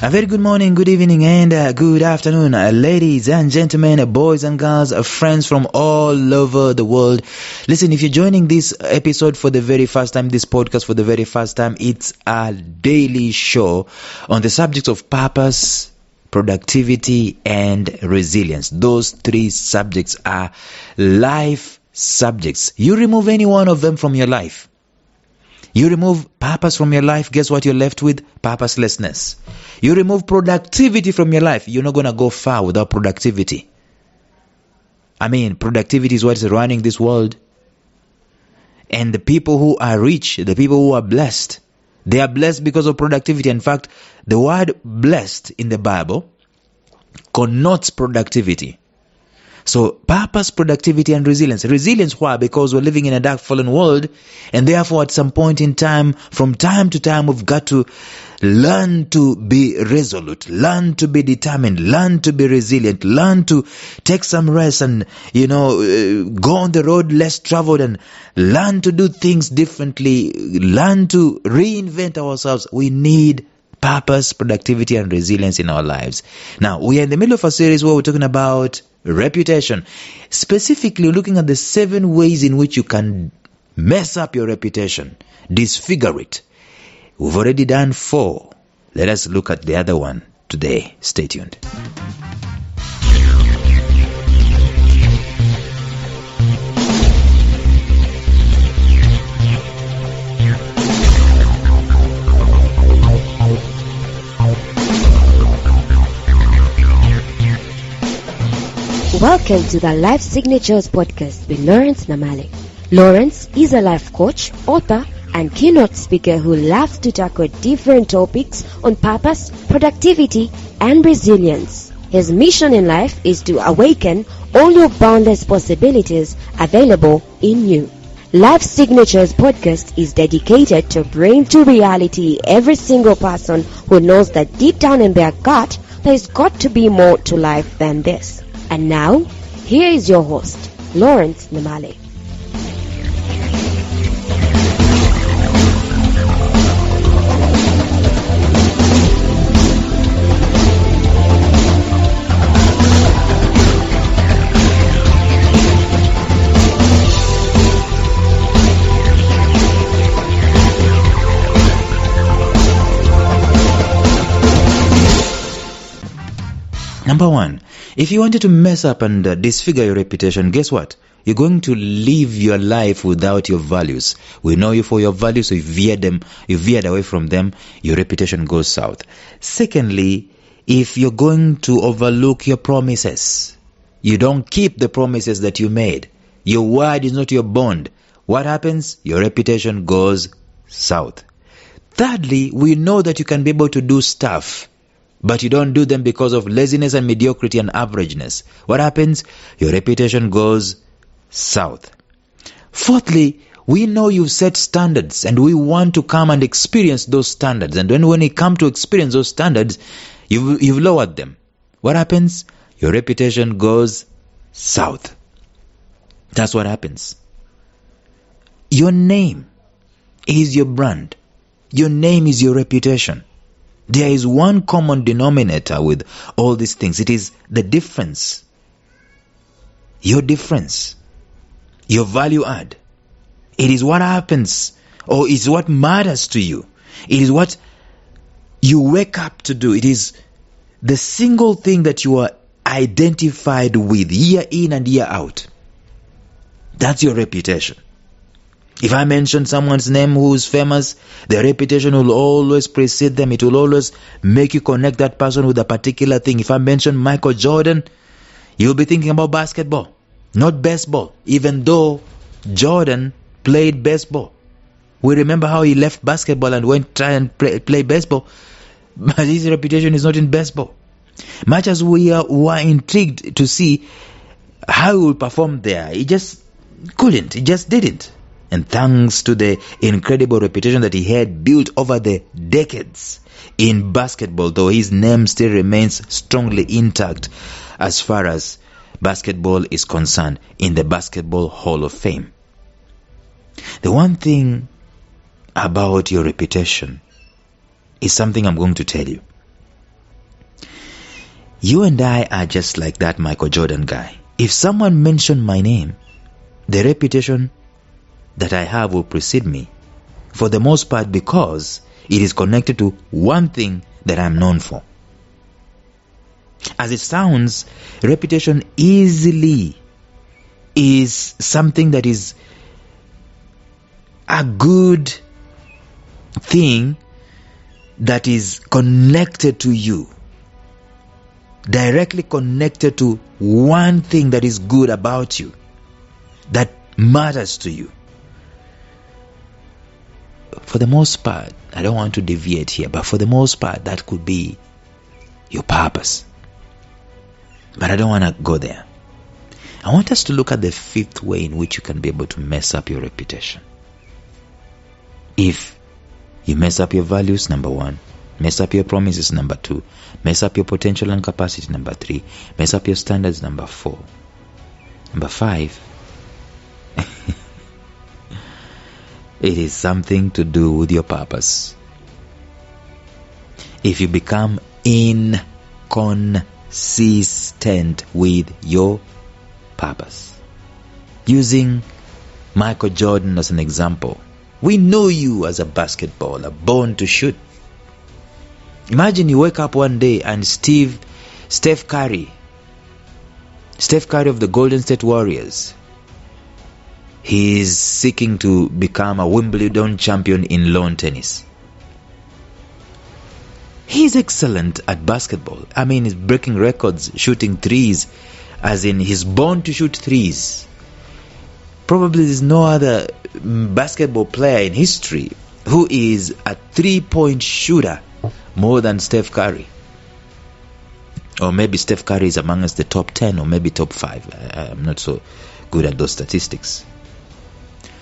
A very good morning, good evening, and good afternoon, ladies and gentlemen, boys and girls, friends from all over the world. Listen, if you're joining this episode for the very first time, this podcast for the very first time, it's a daily show on the subjects of purpose, productivity, and resilience. Those three subjects are life subjects. You remove any one of them from your life. You remove purpose from your life, guess what you're left with? Purposelessness. You remove productivity from your life, you're not going to go far without productivity. Productivity is what's running this world. And the people who are rich, the people who are blessed, they are blessed because of productivity. In fact, the word blessed in the Bible connotes productivity. So purpose, productivity, and resilience. Resilience, why? Because we're living in a dark, fallen world, and therefore at some point in time, from time to time, we've got to learn to be resolute, learn to be determined, learn to be resilient, learn to take some rest and, go on the road less traveled and learn to do things differently, learn to reinvent ourselves. We need purpose, productivity, and resilience in our lives. Now, we are in the middle of a series where we're talking about reputation. Specifically, looking at the 7 ways in which you can mess up your reputation, disfigure it. We've already done 4. Let us look at the other one today. Stay tuned. Welcome to the Life Signatures podcast with Lawrence Namale. Lawrence is a life coach, author, and keynote speaker who loves to tackle different topics on purpose, productivity, and resilience. His mission in life is to awaken all your boundless possibilities available in you. Life Signatures podcast is dedicated to bring to reality every single person who knows that deep down in their gut, there's got to be more to life than this. And now, here is your host, Lawrence Namale. Number 1, if you wanted to mess up and disfigure your reputation, guess what? You're going to live your life without your values. We know you for your values, so you veered away from them, your reputation goes south. Secondly, if you're going to overlook your promises, you don't keep the promises that you made. Your word is not your bond. What happens? Your reputation goes south. Thirdly, we know that you can be able to do stuff, but you don't do them because of laziness and mediocrity and averageness. What happens? Your reputation goes south. Fourthly, we know you've set standards and we want to come and experience those standards. And when we come to experience those standards, you've lowered them. What happens? Your reputation goes south. That's what happens. Your name is your brand. Your name is your reputation. There is one common denominator with all these things. It is the difference. Your difference. Your value add. It is what happens, or is what matters to you. It is what you wake up to do. It is the single thing that you are identified with year in and year out. That's your reputation. If I mention someone's name who's famous, their reputation will always precede them. It will always make you connect that person with a particular thing. If I mention Michael Jordan, you'll be thinking about basketball, not baseball, even though Jordan played baseball. We remember how he left basketball and went try and play baseball, but his reputation is not in baseball. Much as we were intrigued to see how he will perform there, he just couldn't. He just didn't. And thanks to the incredible reputation that he had built over the decades in basketball, though his name still remains strongly intact as far as basketball is concerned in the Basketball Hall of Fame. The one thing about your reputation is something I'm going to tell you. You and I are just like that Michael Jordan guy. If someone mentioned my name, the reputation that I have will precede me, for the most part because it is connected to one thing that I'm known for. As it sounds, reputation easily is something that is a good thing that is connected to you, directly connected to one thing that is good about you, that matters to you. For the most part, I don't want to deviate here, but for the most part, that could be your purpose. But I don't want to go there. I want us to look at the fifth way in which you can be able to mess up your reputation. If you mess up your values, number 1. Mess up your promises, number 2. Mess up your potential and capacity, number 3. Mess up your standards, number 4. Number 5. It is something to do with your purpose. If you become inconsistent with your purpose. Using Michael Jordan as an example. We know you as a basketballer, born to shoot. Imagine you wake up one day and Steph Curry of the Golden State Warriors, he is seeking to become a Wimbledon champion in lawn tennis. He's excellent at basketball. I mean, he's breaking records, shooting threes, as in he's born to shoot threes. Probably there's no other basketball player in history who is a 3-point shooter more than Steph Curry. Or maybe Steph Curry is among us the top 10 or maybe top 5. I'm not so good at those statistics.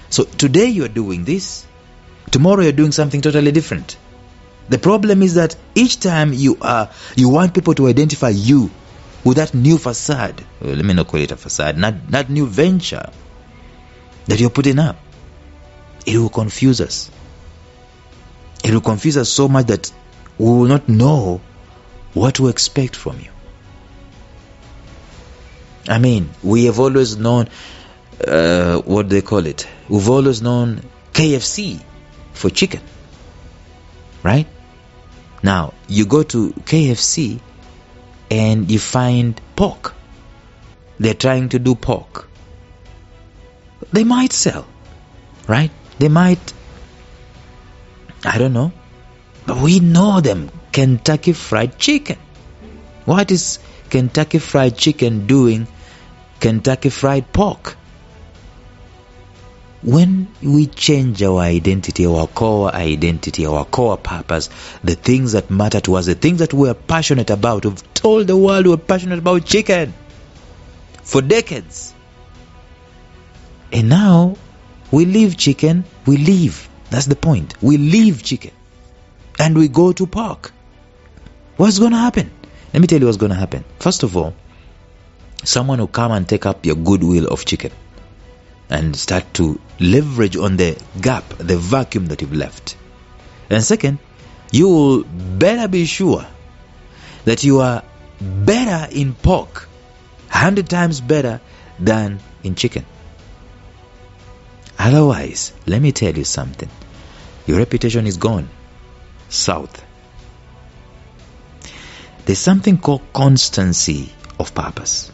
So today you're doing this, tomorrow you're doing something totally different. The problem is that each time you want people to identify you with that new facade, let me not call it a facade, that new venture that you're putting up, it will confuse us. It will confuse us so much that we will not know what to expect from you. I mean, we have always known, what they call it? We've always known KFC for chicken, right? Now, you go to KFC and you find pork. They're trying to do pork. They might sell, right? They might, I don't know. But we know them. Kentucky Fried Chicken. What is Kentucky Fried Chicken doing Kentucky Fried Pork? When we change our identity, our core purpose, the things that matter to us, the things that we are passionate about, we've told the world we're passionate about chicken for decades. And now we leave chicken, that's the point. We leave chicken and we go to pork. What's going to happen? Let me tell you what's going to happen. First of all, someone will come and take up your goodwill of chicken and start to leverage on the gap, the vacuum that you've left. And second, you will better be sure that you are better in pork, 100 times better than in chicken. Otherwise, let me tell you something. Your reputation is gone south. There's something called constancy of purpose.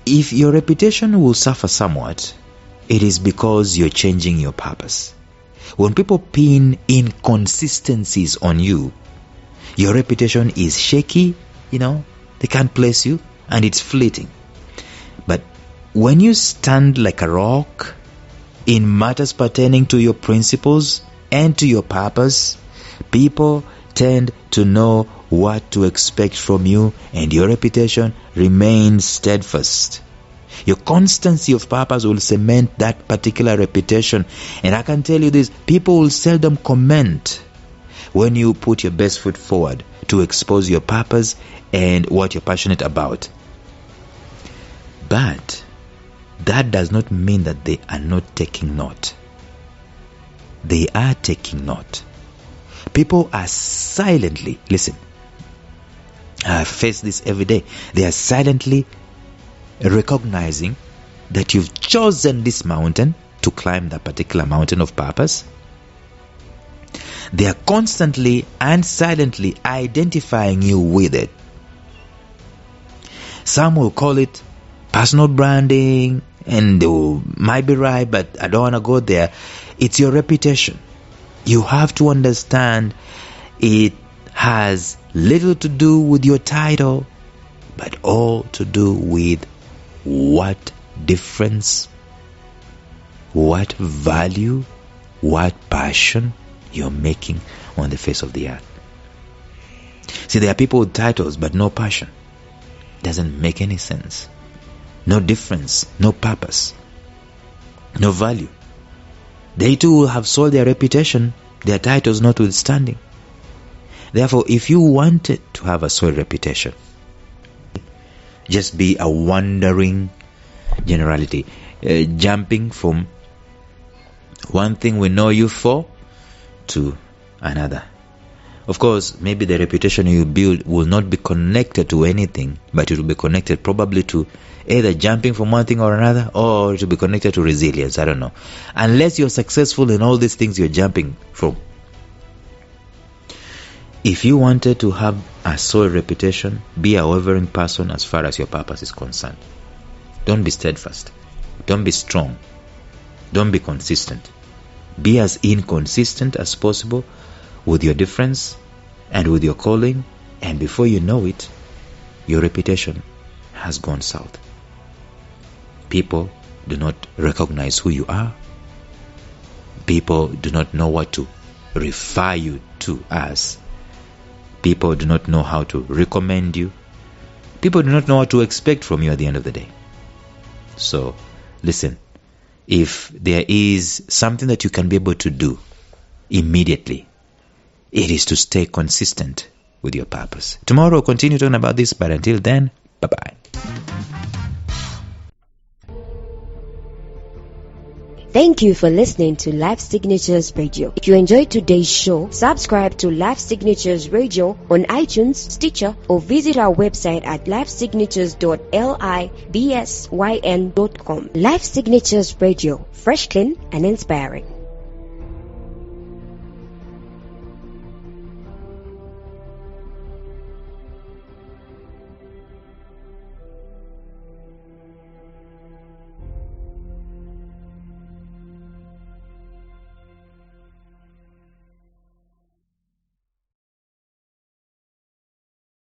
If your reputation will suffer somewhat, it is because you're changing your purpose. When people pin inconsistencies on you, your reputation is shaky, they can't place you, and it's fleeting. But when you stand like a rock in matters pertaining to your principles and to your purpose, people tend to know what to expect from you, and your reputation remains steadfast. Your constancy of purpose will cement that particular reputation. And I can tell you this, people will seldom comment when you put your best foot forward to expose your purpose and what you're passionate about. But that does not mean that they are not taking note. They are taking note. People are silently, listen, I face this every day. They are silently recognizing that you've chosen this mountain to climb that particular mountain of purpose. They are constantly and silently identifying you with it. Some will call it personal branding, and they might be right, but I don't want to go there. It's your reputation. You have to understand it has little to do with your title, but all to do with what difference, what value, what passion you're making on the face of the earth. See, there are people with titles but no passion. Doesn't make any sense. No difference, no purpose, no value. They too will have sold their reputation, their titles notwithstanding. Therefore, if you wanted to have a soiled reputation, just be a wandering generality, jumping from one thing we know you for to another. Of course, maybe the reputation you build will not be connected to anything, but it will be connected probably to either jumping from one thing or another, or it will be connected to resilience. I don't know. Unless you're successful in all these things you're jumping from. If you wanted to have a solid reputation, be a wavering person as far as your purpose is concerned. Don't be steadfast. Don't be strong. Don't be consistent. Be as inconsistent as possible with your difference and with your calling, and before you know it, your reputation has gone south. People do not recognize who you are. People do not know what to refer you to as. People do not know how to recommend you. People do not know what to expect from you at the end of the day. So, listen, if there is something that you can be able to do immediately, it is to stay consistent with your purpose. Tomorrow we'll continue talking about this, but until then, bye-bye. Thank you for listening to Life Signatures Radio. If you enjoyed today's show, subscribe to Life Signatures Radio on iTunes, Stitcher, or visit our website at lifesignatures.libsyn.com. Life Signatures Radio, fresh, clean, and inspiring.